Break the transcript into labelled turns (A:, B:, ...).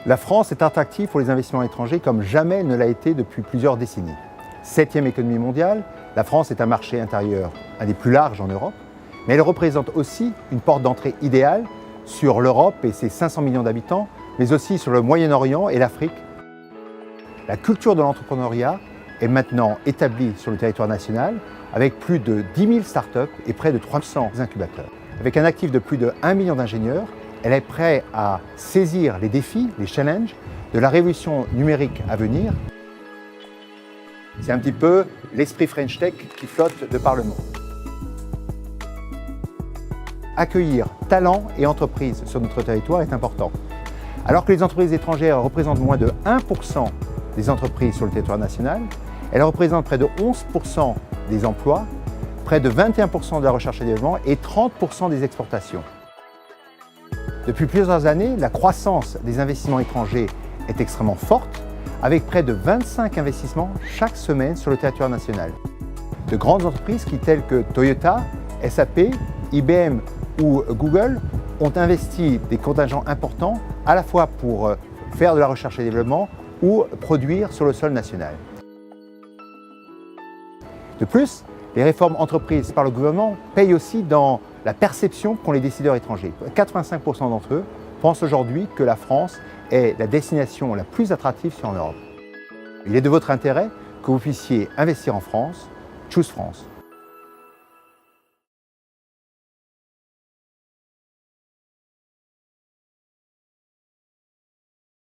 A: La France est attractive pour les investissements étrangers comme jamais elle ne l'a été depuis plusieurs décennies. 7e économie mondiale, la France est un marché intérieur, un des plus larges en Europe, mais elle représente aussi une porte d'entrée idéale sur l'Europe et ses 500 millions d'habitants, mais aussi sur le Moyen-Orient et l'Afrique. La culture de l'entrepreneuriat est maintenant établie sur le territoire national avec plus de 10 000 startups et près de 300 incubateurs. Avec un actif de plus de 1 million d'ingénieurs, elle est prête à saisir les défis, les challenges de la révolution numérique à venir. C'est un petit peu l'esprit French Tech qui flotte de par le monde. Accueillir talents et entreprises sur notre territoire est important. Alors que les entreprises étrangères représentent moins de 1% des entreprises sur le territoire national, elles représentent près de 11% des emplois, près de 21% de la recherche et développement et 30% des exportations. Depuis plusieurs années, la croissance des investissements étrangers est extrêmement forte, avec près de 25 investissements chaque semaine sur le territoire national. De grandes entreprises telles que Toyota, SAP, IBM ou Google ont investi des contingents importants à la fois pour faire de la recherche et développement ou produire sur le sol national. De plus, les réformes entreprises par le gouvernement payent aussi dans la perception qu'ont les décideurs étrangers. 85% d'entre eux pensent aujourd'hui que la France est la destination la plus attractive en Europe. Il est de votre intérêt que vous puissiez investir en France. Choose France.